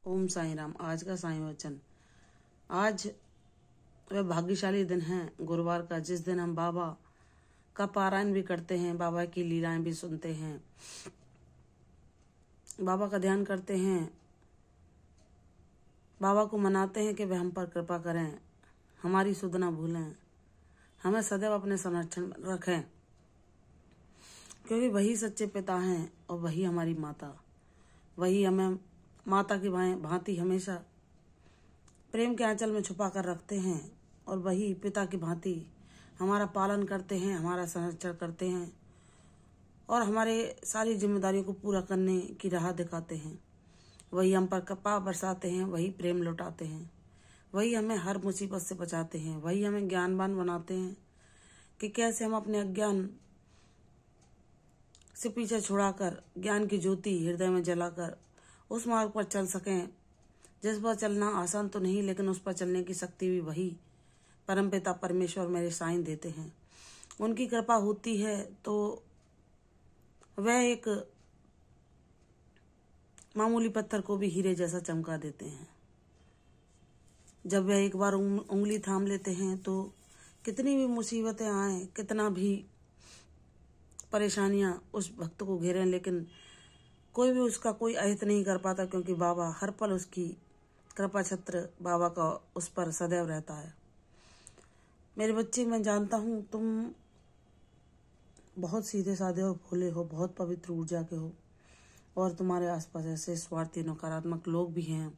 ओम साईं राम। आज का साईं वचन। आज वह भाग्यशाली दिन है गुरुवार का, जिस दिन हम बाबा का पारायण भी करते हैं, बाबा की लीलाएं भी सुनते हैं, बाबा का ध्यान करते हैं, बाबा को मनाते हैं कि वह हम पर कृपा करें, हमारी सुध न भूलें, हमें सदैव अपने संरक्षण में रखें, क्योंकि वही सच्चे पिता हैं और वही हमारी माता। वही हमें माता की भांति हमेशा प्रेम के आंचल में छुपा कर रखते हैं और वही पिता की भांति हमारा पालन करते हैं, हमारा संरक्षण करते हैं और हमारे सारी जिम्मेदारियों को पूरा करने की राह दिखाते हैं। वही हम पर कृपा बरसाते हैं, वही प्रेम लौटाते हैं, वही हमें हर मुसीबत से बचाते हैं, वही हमें ज्ञानवान बनाते हैं कि कैसे हम अपने अज्ञान से पीछे छुड़ाकर ज्ञान की ज्योति हृदय में जलाकर उस मार्ग पर चल सकें जिस पर चलना आसान तो नहीं, लेकिन उस पर चलने की शक्ति भी वही परमपिता परमेश्वर मेरे साईं देते हैं। उनकी कृपा होती है तो वह एक मामूली पत्थर को भी हीरे जैसा चमका देते हैं। जब वह एक बार उंगली थाम लेते हैं तो कितनी भी मुसीबतें आए, कितना भी परेशानियां उस भक्त को घेरें, लेकिन कोई भी उसका कोई अहित नहीं कर पाता, क्योंकि बाबा हर पल उसकी कृपा छत्र बाबा का उस पर सदैव रहता है। मेरे बच्चे, मैं जानता हूँ तुम बहुत सीधे साधे और भोले हो, बहुत पवित्र ऊर्जा के हो और तुम्हारे आसपास ऐसे स्वार्थी नकारात्मक लोग भी हैं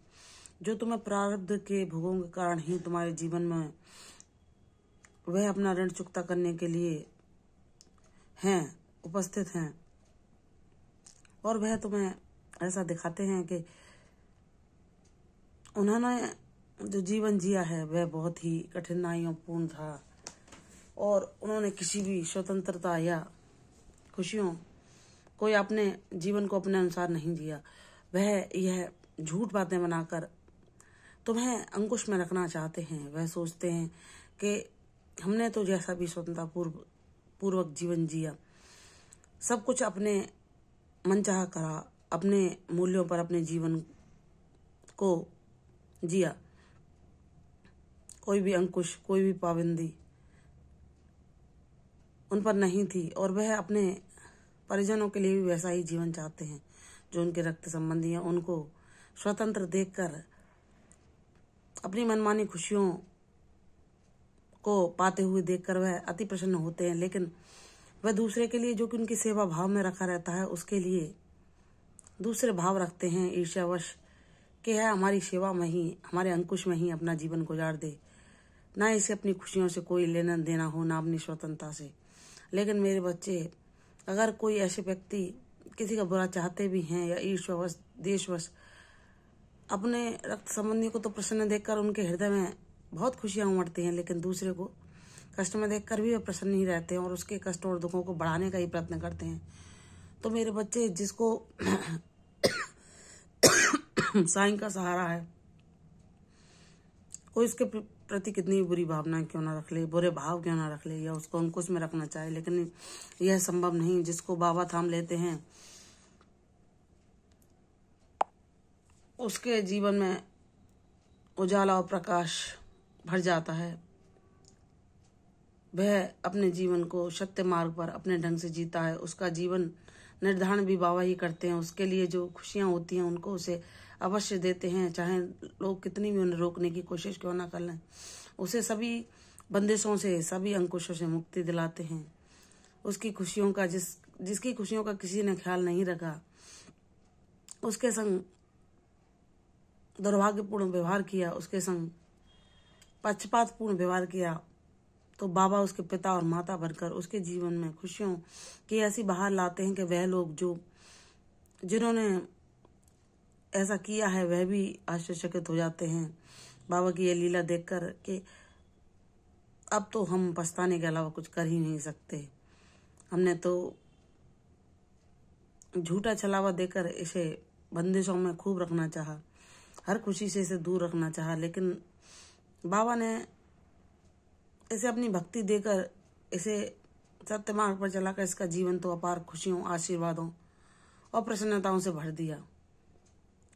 जो तुम्हें प्रारब्ध के भोगों के कारण ही तुम्हारे जीवन में वह अपना ऋण चुकता करने के लिए हैं, उपस्थित हैं और वह तुम्हें ऐसा दिखाते हैं कि उन्होंने जो जीवन जिया है वह बहुत ही कठिनाइयों पूर्ण था और उन्होंने किसी भी स्वतंत्रता या खुशियों कोई अपने जीवन को अपने अनुसार नहीं जिया। वह यह झूठ बातें बनाकर तुम्हें अंकुश में रखना चाहते हैं। वह सोचते हैं कि हमने तो जैसा भी स्वतंत्रता पूर्वक जीवन जिया, सब कुछ अपने मनचाहा करा, अपने मूल्यों पर अपने जीवन को जिया, कोई भी अंकुश, कोई भी पाबंदी उन पर नहीं थी और वह अपने परिजनों के लिए भी वैसा ही जीवन चाहते हैं। जो उनके रक्त संबंधी हैं उनको स्वतंत्र देखकर अपनी मनमानी खुशियों को पाते हुए देखकर वह अति प्रसन्न होते हैं, लेकिन वह दूसरे के लिए जो कि उनकी सेवा भाव में रखा रहता है उसके लिए दूसरे भाव रखते हैं, ईर्ष्यावश कि है हमारी सेवा में ही, हमारे अंकुश में ही अपना जीवन गुजार दे, ना इसे अपनी खुशियों से कोई लेना देना हो, ना अपनी स्वतंत्रता से। लेकिन मेरे बच्चे, अगर कोई ऐसे व्यक्ति किसी का बुरा चाहते भी हैं या ईर्ष्यावश देशवश अपने रक्त संबंधी को तो प्रसन्न देखकर उनके हृदय में बहुत खुशियां उमड़ती हैं, लेकिन दूसरे को कष्ट में देखकर भी वे प्रसन्न नहीं रहते हैं और उसके कष्ट और दुखों को बढ़ाने का ही प्रयत्न करते हैं। तो मेरे बच्चे, जिसको साईं का सहारा है, कोई उसके प्रति कितनी बुरी भावनाएं क्यों ना रख ले, बुरे भाव क्यों ना रख ले या उसको अंकुश में रखना चाहे, लेकिन यह संभव नहीं। जिसको बाबा थाम लेते हैं उसके जीवन में उजाला और प्रकाश भर जाता है। वह अपने जीवन को सत्य मार्ग पर अपने ढंग से जीता है। उसका जीवन निर्धारण भी बाबा ही करते हैं। उसके लिए जो खुशियां होती हैं उनको उसे अवश्य देते हैं, चाहे लोग कितनी भी उन्हें रोकने की कोशिश क्यों ना कर लें। उसे सभी बंदिशों से, सभी अंकुशों से मुक्ति दिलाते हैं। उसकी खुशियों का जिसकी खुशियों का किसी ने ख्याल नहीं रखा, उसके संग दुर्भाग्यपूर्ण व्यवहार किया, उसके संग पक्षपातपूर्ण व्यवहार किया, तो बाबा उसके पिता और माता बनकर उसके जीवन में खुशियों की ऐसी बहार लाते हैं कि वह लोग जिन्होंने ऐसा किया है वह भी आश्चर्यचकित हो जाते हैं बाबा की यह लीला देखकर कि अब तो हम पछताने के अलावा कुछ कर ही नहीं सकते। हमने तो झूठा छलावा देकर इसे बंदिशों में खूब रखना चाहा, हर खुशी से इसे दूर रखना चाहा, लेकिन बाबा ने इसे अपनी भक्ति देकर इसे सत्य मार्ग पर चलाकर इसका जीवन तो अपार खुशियों, आशीर्वादों और प्रसन्नताओं से भर दिया।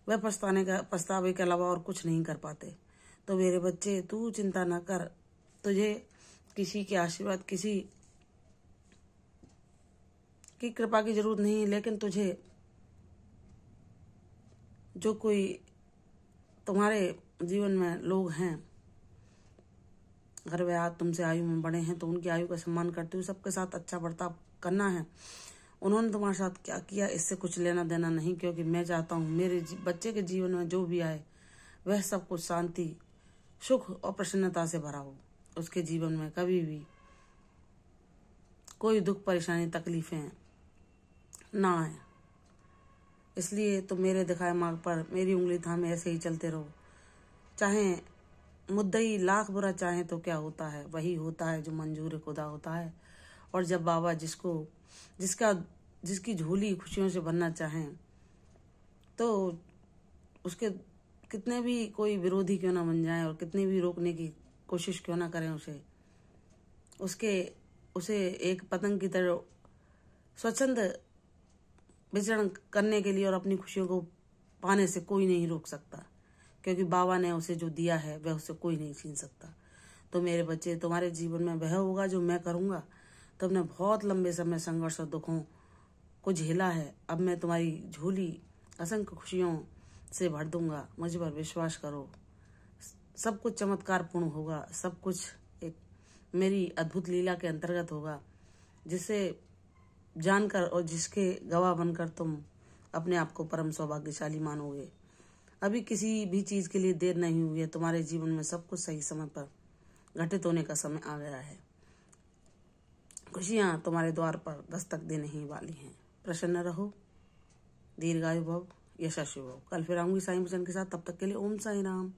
वह पछतावे के अलावा और कुछ नहीं कर पाते। तो मेरे बच्चे, तू चिंता न कर। तुझे किसी के आशीर्वाद, किसी की कृपा की जरूरत नहीं है, लेकिन तुझे जो कोई तुम्हारे जीवन में लोग हैं, अगर वे आज तुमसे आयु में बड़े हैं तो उनकी आयु का सम्मान करते हुए सबके साथ अच्छा बर्ताव करना है। उन्होंने तुम्हारे साथ क्या किया इससे कुछ लेना देना नहीं, क्योंकि मैं चाहता हूँ मेरे बच्चे के जीवन में जो भी आए वह सब कुछ शांति, सुख और प्रसन्नता से भरा हो। उसके जीवन में कभी भी कोई दुख, परेशानी, तकलीफें ना आए। इसलिए तो मेरे दिखाए मार्ग पर मेरी उंगली थामे ऐसे ही चलते रहो। चाहे मुद्दई लाख बुरा चाहे तो क्या होता है, वही होता है जो मंजूर खुदा होता है। और जब बाबा जिसकी झोली खुशियों से भरना चाहें तो उसके कितने भी कोई विरोधी क्यों ना बन जाए और कितने भी रोकने की कोशिश क्यों ना करें उसे एक पतंग की तरह स्वच्छंद विचरण करने के लिए और अपनी खुशियों को पाने से कोई नहीं रोक सकता, क्योंकि बाबा ने उसे जो दिया है वह उसे कोई नहीं छीन सकता। तो मेरे बच्चे, तुम्हारे जीवन में वह होगा जो मैं करूँगा। तुमने बहुत लंबे समय संघर्ष और दुखों को झेला है। अब मैं तुम्हारी झोली असंख्य खुशियों से भर दूंगा। मुझ पर विश्वास करो, सब कुछ चमत्कारपूर्ण होगा। सब कुछ एक मेरी अद्भुत लीला के अंतर्गत होगा, जिसे जानकर और जिसके गवाह बनकर तुम अपने आप को परम सौभाग्यशाली मानोगे। अभी किसी भी चीज के लिए देर नहीं हुई है। तुम्हारे जीवन में सब कुछ सही समय पर घटित होने का समय आ गया है। खुशियां तुम्हारे द्वार पर दस्तक देने ही वाली हैं। प्रसन्न रहो, दीर्घायु भव, यशस्वी भव। कल फिर आऊंगी साईं वचन के साथ। तब तक के लिए ओम साई राम।